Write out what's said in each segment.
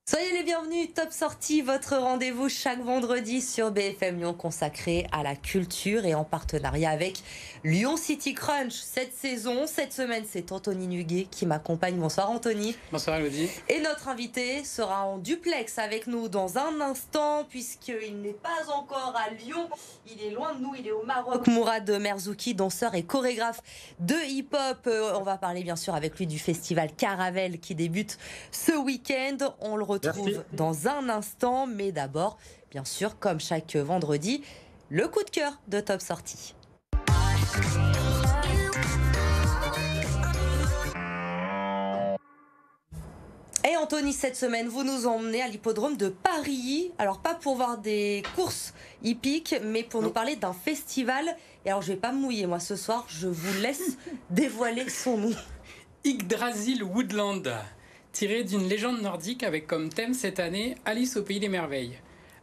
Soyez les bienvenus, Top Sortie, votre rendez-vous chaque vendredi sur BFM Lyon consacré à la culture et en partenariat avec Lyon City Crunch. Cette semaine, c'est Anthony Nuguet qui m'accompagne. Bonsoir Anthony. Bonsoir Elodie. Et notre invité sera en duplex avec nous dans un instant puisqu'il n'est pas encore à Lyon. Il est loin de nous, il est au Maroc. Mourad Merzouki, danseur et chorégraphe de hip-hop. On va parler bien sûr avec lui du festival Caravelle qui débute ce week-end. On le retrouve dans un instant, mais d'abord, bien sûr, comme chaque vendredi, le coup de cœur de Top Sortie. Et Anthony, cette semaine, vous nous emmenez à l'hippodrome de Paris. Alors, pas pour voir des courses hippiques, mais pour nous parler d'un festival. Et alors, je vais pas me mouiller, moi, ce soir. Je vous laisse dévoiler son nom. Yggdrasil Woodland, tiré d'une légende nordique avec comme thème cette année Alice au pays des merveilles.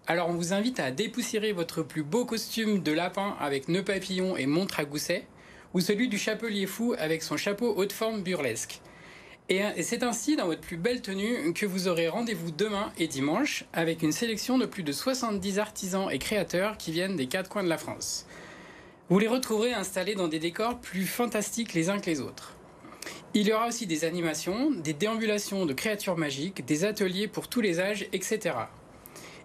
Alors, on vous invite à dépoussiérer votre plus beau costume de lapin avec nœud papillon et montre à gousset, ou celui du chapelier fou avec son chapeau haute forme burlesque. Et c'est ainsi dans votre plus belle tenue que vous aurez rendez-vous demain et dimanche avec une sélection de plus de 70 artisans et créateurs qui viennent des quatre coins de la France. Vous les retrouverez installés dans des décors plus fantastiques les uns que les autres. Il y aura aussi des animations, des déambulations de créatures magiques, des ateliers pour tous les âges, etc.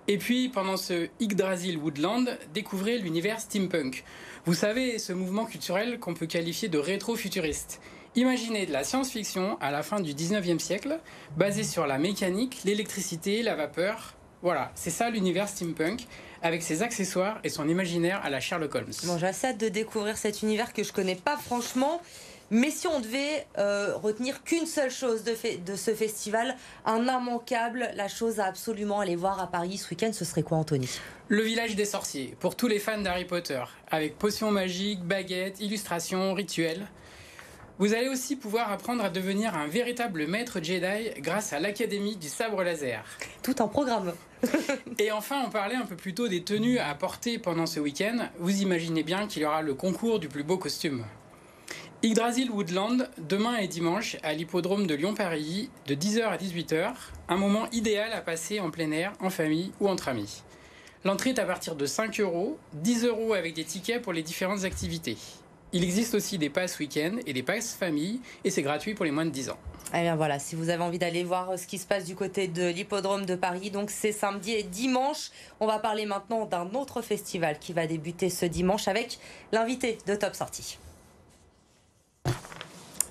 Et puis, pendant ce Yggdrasil Woodland, découvrez l'univers steampunk. Vous savez, ce mouvement culturel qu'on peut qualifier de rétro-futuriste. Imaginez de la science-fiction à la fin du 19e siècle, basée sur la mécanique, l'électricité, la vapeur. Voilà, c'est ça l'univers steampunk, avec ses accessoires et son imaginaire à la Sherlock Holmes. Bon, j'ai assez hâte de découvrir cet univers que je connais pas franchement. Mais si on devait retenir qu'une seule chose de ce festival, un immanquable, la chose à absolument aller voir à Paris ce week-end, ce serait quoi, Anthony ? Le village des sorciers, pour tous les fans d'Harry Potter, avec potions magiques, baguettes, illustrations, rituels. Vous allez aussi pouvoir apprendre à devenir un véritable maître Jedi grâce à l'Académie du sabre laser. Tout un programme. Et enfin, on parlait un peu plus tôt des tenues à porter pendant ce week-end. Vous imaginez bien qu'il y aura le concours du plus beau costume. Yggdrasil Woodland, demain et dimanche, à l'hippodrome de Lyon-Paris, de 10h à 18h. Un moment idéal à passer en plein air, en famille ou entre amis. L'entrée est à partir de 5 €, 10 € avec des tickets pour les différentes activités. Il existe aussi des passes week-end et des passes famille, et c'est gratuit pour les moins de 10 ans. Eh bien voilà, si vous avez envie d'aller voir ce qui se passe du côté de l'hippodrome de Paris, donc c'est samedi et dimanche. On va parler maintenant d'un autre festival qui va débuter ce dimanche avec l'invité de Top Sortie.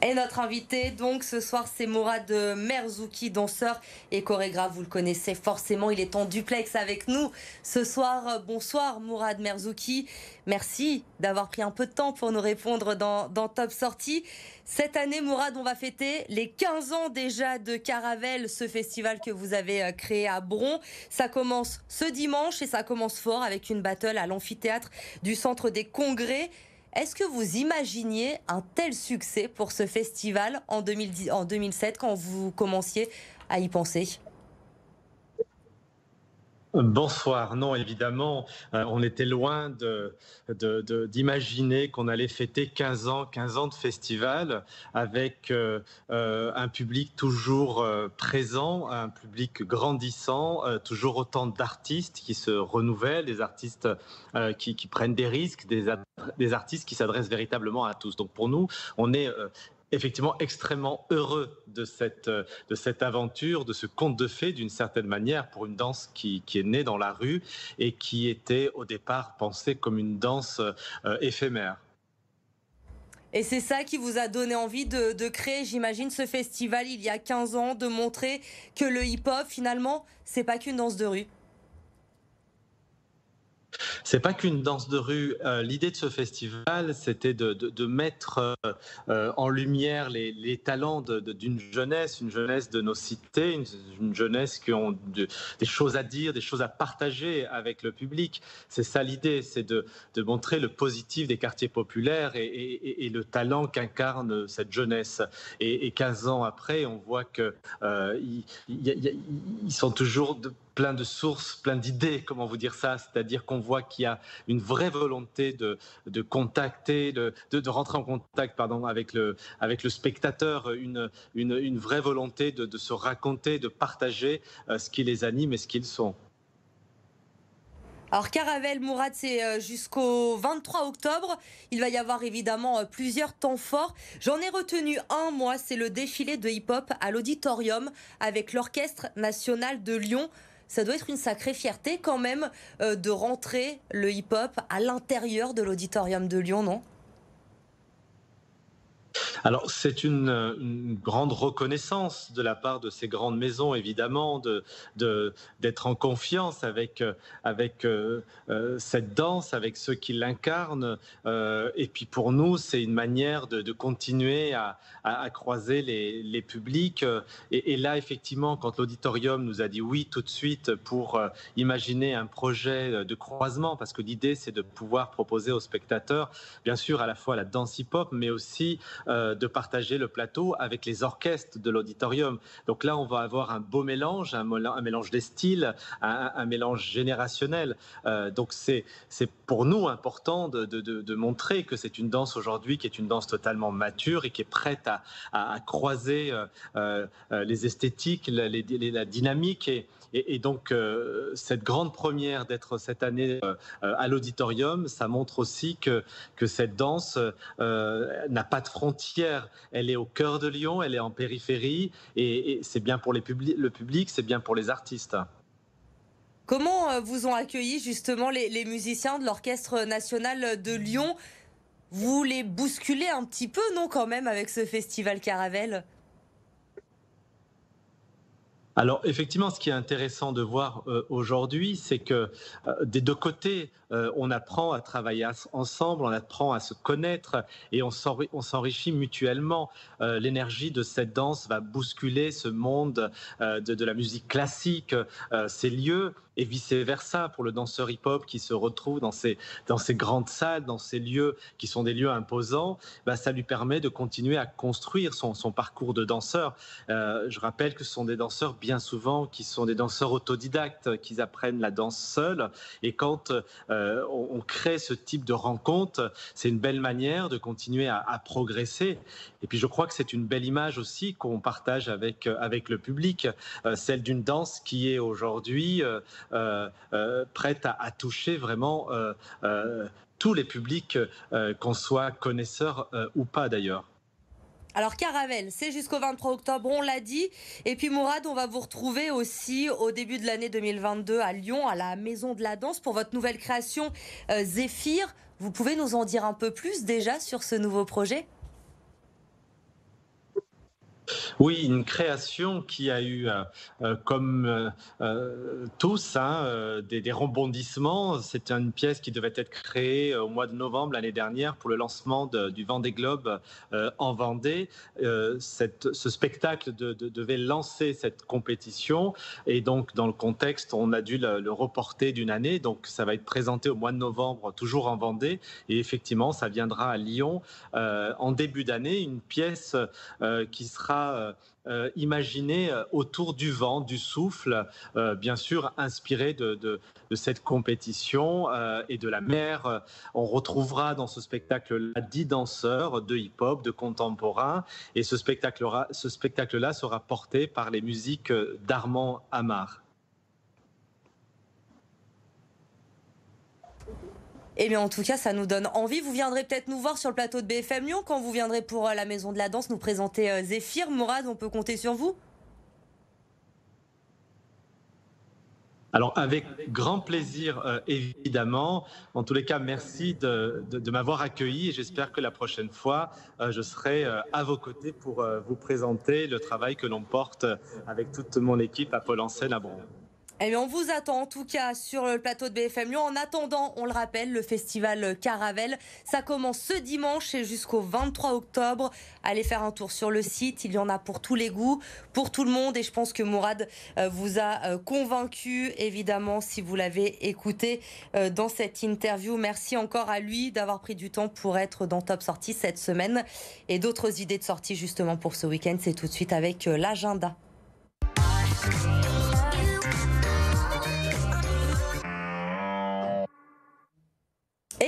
Et notre invité, donc, ce soir, c'est Mourad Merzouki, danseur et chorégraphe. Vous le connaissez forcément, il est en duplex avec nous ce soir. Bonsoir, Mourad Merzouki. Merci d'avoir pris un peu de temps pour nous répondre dans Top Sortie. Cette année, Mourad, on va fêter les 15 ans déjà de Caravelle, ce festival que vous avez créé à Bron. Ça commence ce dimanche et ça commence fort avec une battle à l'amphithéâtre du Centre des Congrès. Est-ce que vous imaginiez un tel succès pour ce festival en 2007 quand vous commenciez à y penser ? Bonsoir. Non, évidemment, on était loin d'imaginer qu'on allait fêter 15 ans de festival avec un public toujours présent, un public grandissant, toujours autant d'artistes qui se renouvellent, des artistes qui prennent des risques, des artistes qui s'adressent véritablement à tous. Donc pour nous, on est effectivement extrêmement heureux de cette aventure, de ce conte de fées d'une certaine manière, pour une danse qui est née dans la rue et qui était au départ pensée comme une danse éphémère. Et c'est ça qui vous a donné envie de créer, j'imagine, ce festival il y a 15 ans, de montrer que le hip-hop, finalement, c'est pas qu'une danse de rue. C'est pas qu'une danse de rue. L'idée de ce festival, c'était de mettre en lumière les talents d'une jeunesse, une jeunesse de nos cités, une jeunesse qui ont des choses à dire, des choses à partager avec le public. C'est ça l'idée, c'est de montrer le positif des quartiers populaires et le talent qu'incarne cette jeunesse. Et 15 ans après, on voit que ils sont toujours plein de sources, plein d'idées, comment vous dire ça, c'est-à-dire qu'on on voit qu'il y a une vraie volonté de contacter, de rentrer en contact avec le spectateur, une vraie volonté de se raconter, de partager ce qui les anime et ce qu'ils sont. Alors Caravelle, Mourad, c'est jusqu'au 23 octobre. Il va y avoir évidemment plusieurs temps forts. J'en ai retenu un, moi, c'est le défilé de hip-hop à l'Auditorium avec l'Orchestre National de Lyon. Ça doit être une sacrée fierté quand même de rentrer le hip-hop à l'intérieur de l'Auditorium de Lyon, non ? Alors, c'est une grande reconnaissance de la part de ces grandes maisons, évidemment, d'être en confiance avec cette danse, avec ceux qui l'incarnent. Et puis pour nous, c'est une manière de continuer à croiser les publics. Et là, effectivement, quand l'auditorium nous a dit oui tout de suite pour imaginer un projet de croisement, parce que l'idée, c'est de pouvoir proposer aux spectateurs, bien sûr, à la fois la danse hip-hop, mais aussi de partager le plateau avec les orchestres de l'auditorium. Donc là, on va avoir un beau mélange, un mélange des styles, un mélange générationnel. Donc c'est pour nous important de montrer que c'est une danse aujourd'hui qui est une danse totalement mature et qui est prête à croiser les esthétiques, la dynamique et donc, cette grande première d'être cette année à l'auditorium, ça montre aussi que cette danse n'a pas de frontières. Elle est au cœur de Lyon, elle est en périphérie, et c'est bien pour le public, c'est bien pour les artistes. Comment vous ont accueilli justement les musiciens de l'Orchestre National de Lyon ? Vous les bousculez un petit peu, non, quand même, avec ce festival Caravelle ? Alors effectivement, ce qui est intéressant de voir aujourd'hui, c'est que des deux côtés, on apprend à travailler ensemble, on apprend à se connaître et on s'enrichit mutuellement. L'énergie de cette danse va bousculer ce monde de la musique classique, ces lieux, et vice-versa pour le danseur hip-hop qui se retrouve dans ces grandes salles, dans ces lieux qui sont des lieux imposants. Ça lui permet de continuer à construire son parcours de danseur. Je rappelle que ce sont des danseurs bien souvent qui sont des danseurs autodidactes, qui apprennent la danse seuls. Et quand on crée ce type de rencontre, c'est une belle manière de continuer à progresser. Et puis je crois que c'est une belle image aussi qu'on partage avec le public, celle d'une danse qui est aujourd'hui prête à toucher vraiment tous les publics, qu'on soit connaisseur ou pas d'ailleurs. Alors Caravelle, c'est jusqu'au 23 octobre, on l'a dit. Et puis Mourad, on va vous retrouver aussi au début de l'année 2022 à Lyon, à la Maison de la Danse, pour votre nouvelle création Zéphyr. Vous pouvez nous en dire un peu plus déjà sur ce nouveau projet ? Oui, une création qui a eu, comme tous, des rebondissements. C'est une pièce qui devait être créée au mois de novembre l'année dernière pour le lancement du Vendée Globe en Vendée. Ce spectacle devait lancer cette compétition et donc dans le contexte, on a dû le reporter d'une année. Donc ça va être présenté au mois de novembre, toujours en Vendée. Et effectivement, ça viendra à Lyon en début d'année, une pièce qui sera imaginé autour du vent, du souffle, bien sûr inspiré de cette compétition et de la mer. On retrouvera dans ce spectacle-là 10 danseurs de hip-hop, de contemporain, et ce spectacle-là sera porté par les musiques d'Armand Amar. Eh bien, en tout cas, ça nous donne envie. Vous viendrez peut-être nous voir sur le plateau de BFM Lyon quand vous viendrez pour la Maison de la Danse nous présenter Zéphyr. Mourad, on peut compter sur vous ? Alors, avec grand plaisir, évidemment. En tous les cas, merci de m'avoir accueilli et j'espère que la prochaine fois, je serai à vos côtés pour vous présenter le travail que l'on porte avec toute mon équipe à Pôle en Seine à Bron. Eh bien, on vous attend en tout cas sur le plateau de BFM Lyon. En attendant, on le rappelle, le festival Caravelle, ça commence ce dimanche et jusqu'au 23 octobre. Allez faire un tour sur le site, il y en a pour tous les goûts, pour tout le monde. Et je pense que Mourad vous a convaincu, évidemment, si vous l'avez écouté dans cette interview. Merci encore à lui d'avoir pris du temps pour être dans Top Sortie cette semaine. Et d'autres idées de sortie justement pour ce week-end, c'est tout de suite avec l'agenda.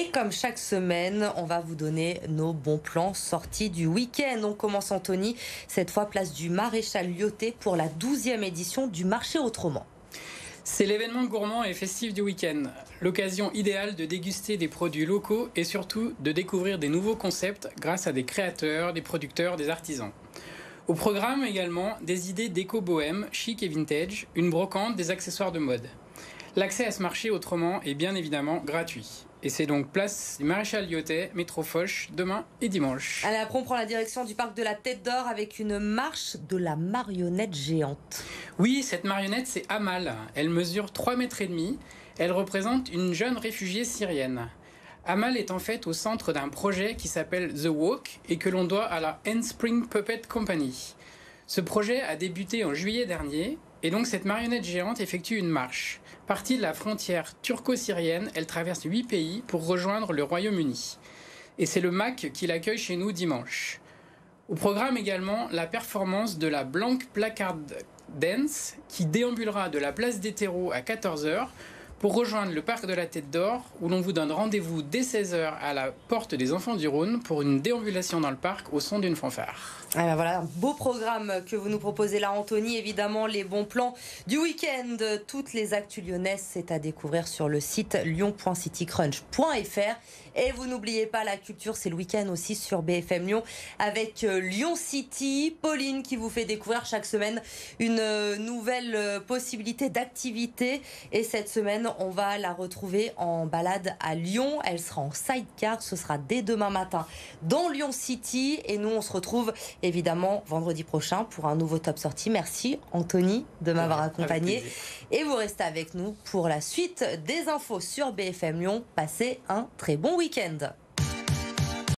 Et comme chaque semaine, on va vous donner nos bons plans sortis du week-end. On commence, Anthony, cette fois place du Maréchal Lyoté pour la 12e édition du marché autrement. C'est l'événement gourmand et festif du week-end. L'occasion idéale de déguster des produits locaux et surtout de découvrir des nouveaux concepts grâce à des créateurs, des producteurs, des artisans. Au programme également, des idées déco-bohème, chic et vintage, une brocante, des accessoires de mode. L'accès à ce marché autrement est bien évidemment gratuit. Et c'est donc place du Maréchal Lyoté, métro Foch, demain et dimanche. Allez, après on prend la direction du parc de la Tête d'Or avec une marche de la marionnette géante. Oui, cette marionnette, c'est Amal. Elle mesure 3,5 mètres. Elle représente une jeune réfugiée syrienne. Amal est en fait au centre d'un projet qui s'appelle The Walk et que l'on doit à la Handspring Puppet Company. Ce projet a débuté en juillet dernier et donc cette marionnette géante effectue une marche. Partie de la frontière turco-syrienne, elle traverse 8 pays pour rejoindre le Royaume-Uni. Et c'est le MAC qui l'accueille chez nous dimanche. Au programme également la performance de la Blank Placard Dance qui déambulera de la place des terreaux à 14h pour rejoindre le parc de la Tête d'Or où l'on vous donne rendez-vous dès 16h à la porte des Enfants du Rhône pour une déambulation dans le parc au son d'une fanfare. Ah ben voilà, un beau programme que vous nous proposez là, Anthony. Évidemment, les bons plans du week-end. Toutes les actus lyonnaises, c'est à découvrir sur le site lyon.citycrunch.fr. Et vous n'oubliez pas, la culture, c'est le week-end aussi sur BFM Lyon avec Lyon City. Pauline qui vous fait découvrir chaque semaine une nouvelle possibilité d'activité. Et cette semaine, on va la retrouver en balade à Lyon. Elle sera en sidecar. Ce sera dès demain matin dans Lyon City. Et nous, on se retrouve évidemment vendredi prochain pour un nouveau Top Sortie. Merci Anthony de m'avoir accompagné. Et vous restez avec nous pour la suite des infos sur BFM Lyon. Passez un très bon week-end.